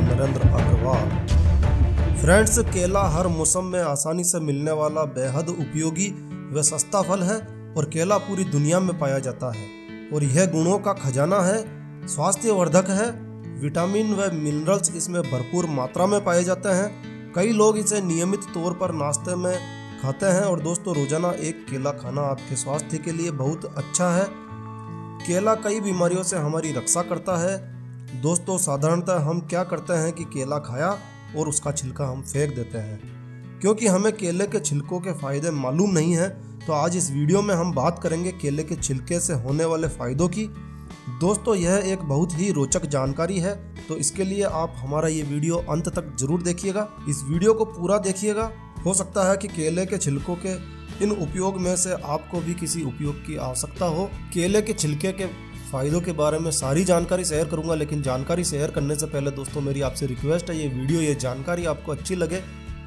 Narendra Agarwal. Friends, केला हर मौसम में आसानी से मिलने वाला बेहद उपयोगी व सस्ता फल है और केला पूरी दुनिया में पाया जाता है और यह गुणों का खजाना है। स्वास्थ्यवर्धक है, विटामिन व मिनरल्स इसमें भरपूर मात्रा में पाए जाते हैं। कई लोग इसे नियमित तौर पर नाश्ते में खाते हैं और दोस्तों रोजाना एक केला खाना आपके स्वास्थ्य के लिए बहुत अच्छा है। केला कई बीमारियों से हमारी रक्षा करता है। दोस्तों साधारणतः हम क्या करते हैं कि केला खाया और उसका छिलका हम फेंक देते हैं, क्योंकि हमें केले के छिलकों के फायदे मालूम नहीं है। तो आज इस वीडियो में हम बात करेंगे केले के छिलके से होने वाले फायदों की। दोस्तों यह एक बहुत ही रोचक जानकारी है, तो इसके लिए आप हमारा ये वीडियो अंत तक जरूर देखिएगा। इस वीडियो को पूरा देखिएगा। हो सकता है कि केले के छिलकों के इन उपयोग में से आपको भी किसी उपयोग की आवश्यकता हो। केले के छिलके के फायदों के बारे में सारी जानकारी शेयर करूंगा, लेकिन जानकारी शेयर करने से पहले दोस्तों मेरी आपसे रिक्वेस्ट है, ये वीडियो ये जानकारी आपको अच्छी लगे,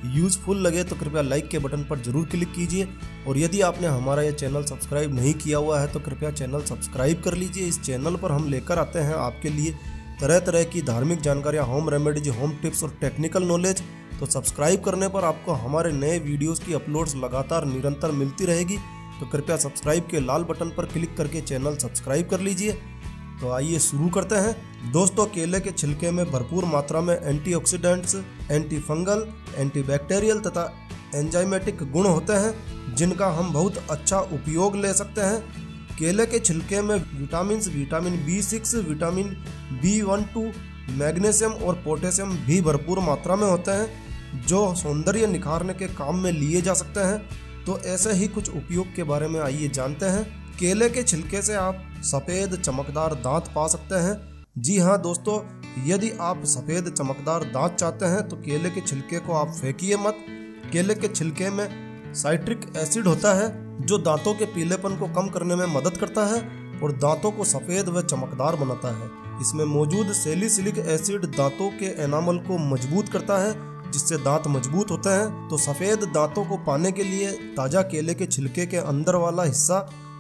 यूजफुल लगे तो कृपया लाइक के बटन पर जरूर क्लिक कीजिए। और यदि आपने हमारा ये चैनल सब्सक्राइब नहीं किया हुआ है तो कृपया चैनल सब्सक्राइब कर लीजिए। इस चैनल पर हम लेकर आते हैं आपके लिए तरह तरह की धार्मिक जानकारियाँ, होम रेमेडीज, होम टिप्स और टेक्निकल नॉलेज। तो सब्सक्राइब करने पर आपको हमारे नए वीडियोस की अपलोड्स लगातार निरंतर मिलती रहेगी। तो कृपया सब्सक्राइब के लाल बटन पर क्लिक करके चैनल सब्सक्राइब कर लीजिए। तो आइए शुरू करते हैं। दोस्तों केले के छिलके में भरपूर मात्रा में एंटीऑक्सीडेंट्स, एंटी फंगल, एंटीबैक्टीरियल तथा एंजाइमेटिक गुण होते हैं, जिनका हम बहुत अच्छा उपयोग ले सकते हैं। केले के छिलके में vitamin B6, vitamin B12, magnesium और पोटेशियम भी भरपूर मात्रा में होते हैं, जो सौंदर्य निखारने के काम में लिए जा सकते हैं। तो ऐसे ही कुछ उपयोग के बारे में आइए जानते हैं। केले के छिलके से आप सफ़ेद चमकदार दांत पा सकते हैं। जी हाँ दोस्तों, यदि आप सफ़ेद चमकदार दांत चाहते हैं तो केले के छिलके को आप फेंकिए मत। केले के छिलके में साइट्रिक एसिड होता है, जो दांतों के पीलेपन को कम करने में मदद करता है और दांतों को सफ़ेद व चमकदार बनाता है। इसमें मौजूद सैलिसिलिक एसिड दांतों के एनामल को मजबूत करता है, जिससे दांत मजबूत होते हैं। तो सफ़ेद दांतों को पाने के लिए ताज़ा केले के छिलके के अंदर वाला हिस्सा,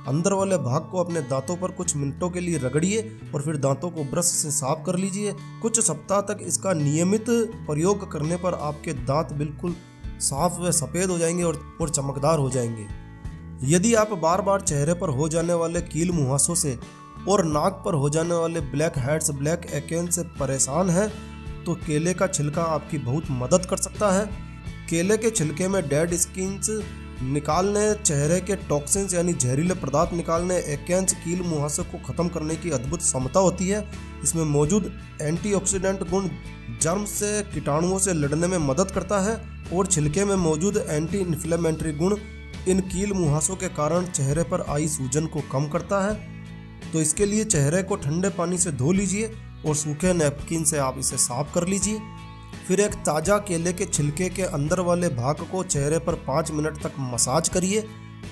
अंदर वाले भाग को अपने दांतों पर कुछ मिनटों के लिए रगड़िए और फिर दांतों को ब्रश से साफ कर लीजिए। कुछ सप्ताह तक इसका नियमित प्रयोग करने पर आपके दांत बिल्कुल साफ व सफ़ेद हो जाएंगे और चमकदार हो जाएंगे। यदि आप बार बार चेहरे पर हो जाने वाले कील मुहासों से और नाक पर हो जाने वाले ब्लैक हेड्स, ब्लैक एक्नेस से परेशान हैं, तो केले का छिलका आपकी बहुत मदद कर सकता है। केले के छिलके में डेड स्किन्स निकालने, चेहरे के टॉक्सिन्स यानी जहरीले पदार्थ निकालने, एक्नेस, कील मुहासे को खत्म करने की अद्भुत क्षमता होती है। इसमें मौजूद एंटीऑक्सीडेंट गुण जर्म से, कीटाणुओं से लड़ने में मदद करता है और छिलके में मौजूद एंटी इन्फ्लेमेटरी गुण इन कील मुहासों के कारण चेहरे पर आई सूजन को कम करता है। तो इसके लिए चेहरे को ठंडे पानी से धो लीजिए और सूखे नैपकिन से आप इसे साफ कर लीजिए। फिर एक ताज़ा केले के छिलके के अंदर वाले भाग को चेहरे पर 5 मिनट तक मसाज करिए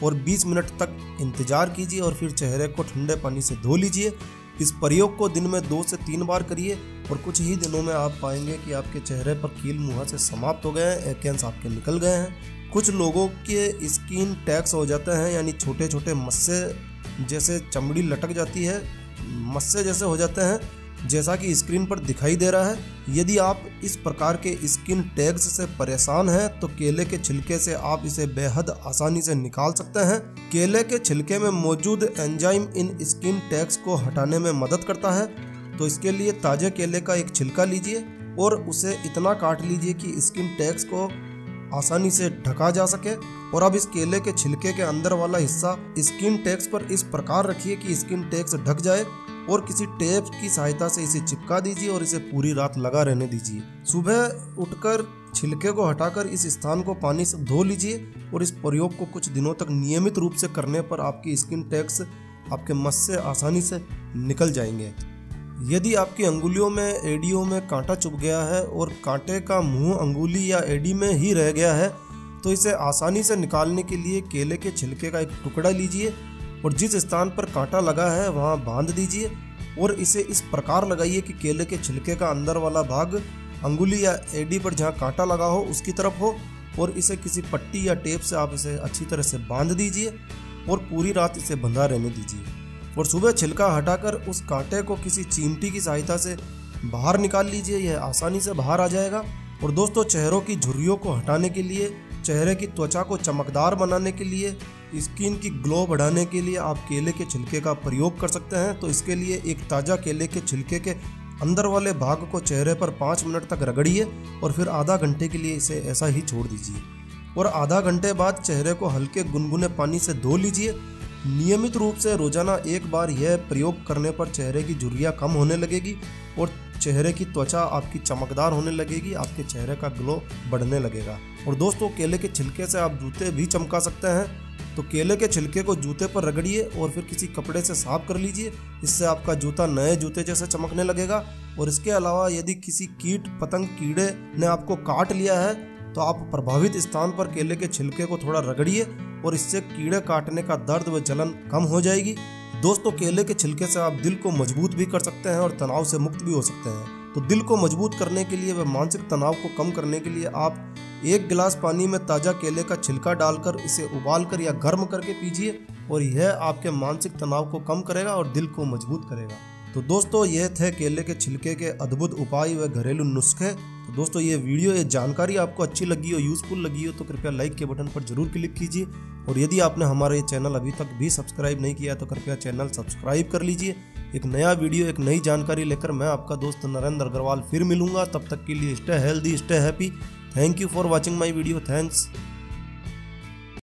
और 20 मिनट तक इंतजार कीजिए और फिर चेहरे को ठंडे पानी से धो लीजिए। इस प्रयोग को दिन में 2 से 3 बार करिए और कुछ ही दिनों में आप पाएंगे कि आपके चेहरे पर कील मुहासे समाप्त हो गए हैं, एक्नेस आपके निकल गए हैं। कुछ लोगों के स्किन टैक्स हो जाते हैं, यानी छोटे छोटे मस्से जैसे चमड़ी लटक जाती है, मस्से जैसे हो जाते हैं, जैसा कि स्क्रीन पर दिखाई दे रहा है। यदि आप इस प्रकार के स्किन टैग्स से परेशान हैं तो केले के छिलके से आप इसे बेहद आसानी से निकाल सकते हैं। केले के छिलके में मौजूद एंजाइम इन स्किन टैग्स को हटाने में मदद करता है। तो इसके लिए ताजे केले का एक छिलका लीजिए और उसे इतना काट लीजिए कि स्किन टैग्स को आसानी से ढका जा सके। और अब इस केले के छिलके के अंदर वाला हिस्सा स्किन टैग्स पर इस प्रकार रखिए कि स्किन टैग्स ढक जाए और किसी टेप की सहायता से इसे चिपका दीजिए और इसे पूरी रात लगा रहने दीजिए। सुबह उठकर छिलके को हटाकर इस स्थान को पानी से धो लीजिए और इस प्रयोग को कुछ दिनों तक नियमित रूप से करने पर आपकी स्किन टैग्स, आपके मस्से आसानी से निकल जाएंगे। यदि आपकी अंगुलियों में, एड़ियों में कांटा चुभ गया है और कांटे का मुंह अंगुली या एड़ी में ही रह गया है, तो इसे आसानी से निकालने के लिए केले के छिलके का एक टुकड़ा लीजिए और जिस स्थान पर कांटा लगा है वहां बांध दीजिए और इसे इस प्रकार लगाइए कि केले के छिलके का अंदर वाला भाग अंगुली या एड़ी पर जहां कांटा लगा हो उसकी तरफ हो और इसे किसी पट्टी या टेप से आप इसे अच्छी तरह से बांध दीजिए और पूरी रात इसे बंधा रहने दीजिए। और सुबह छिलका हटाकर उस कांटे को किसी चिमटी की सहायता से बाहर निकाल लीजिए, यह आसानी से बाहर आ जाएगा। और दोस्तों, चेहरों की झुर्रियों को हटाने के लिए, चेहरे की त्वचा को चमकदार बनाने के लिए, स्किन की ग्लो बढ़ाने के लिए आप केले के छिलके का प्रयोग कर सकते हैं। तो इसके लिए एक ताज़ा केले के छिलके के अंदर वाले भाग को चेहरे पर 5 मिनट तक रगड़िए और फिर आधा घंटे के लिए इसे ऐसा ही छोड़ दीजिए। और आधा घंटे बाद चेहरे को हल्के गुनगुने पानी से धो लीजिए। नियमित रूप से रोजाना एक बार यह प्रयोग करने पर चेहरे की झुर्रियाँ कम होने लगेगी और चेहरे की त्वचा आपकी चमकदार होने लगेगी, आपके चेहरे का ग्लो बढ़ने लगेगा। और दोस्तों, केले के छिलके से आप जूते भी चमका सकते हैं। तो केले के छिलके को जूते पर रगड़िए और फिर किसी कपड़े से साफ कर लीजिए। इससे आपका जूता नए जूते जैसे चमकने लगेगा। और इसके अलावा यदि किसी कीट पतंग कीड़े ने आपको काट लिया है तो आप प्रभावित स्थान पर केले के छिलके को थोड़ा रगड़िए और इससे कीड़े काटने का दर्द व जलन कम हो जाएगी। दोस्तों, केले के छिलके से आप दिल को मजबूत भी कर सकते हैं और तनाव से मुक्त भी हो सकते हैं। तो दिल को मजबूत करने के लिए व मानसिक तनाव को कम करने के लिए आप 1 गिलास पानी में ताज़ा केले का छिलका डालकर इसे उबालकर या गर्म करके पीजिए और यह आपके मानसिक तनाव को कम करेगा और दिल को मजबूत करेगा। तो दोस्तों, ये थे केले के छिलके के अद्भुत उपाय व घरेलू नुस्खे। तो दोस्तों, ये वीडियो, ये जानकारी आपको अच्छी लगी हो, यूज़फुल लगी हो तो कृपया लाइक के बटन पर जरूर क्लिक कीजिए। और यदि आपने हमारा ये चैनल अभी तक भी सब्सक्राइब नहीं किया तो कृपया चैनल सब्सक्राइब कर लीजिए। एक नया वीडियो, एक नई जानकारी लेकर मैं आपका दोस्त नरेंद्र अग्रवाल फिर मिलूंगा। तब तक के लिए stay healthy, stay happy. Thank you for watching my video. Thanks.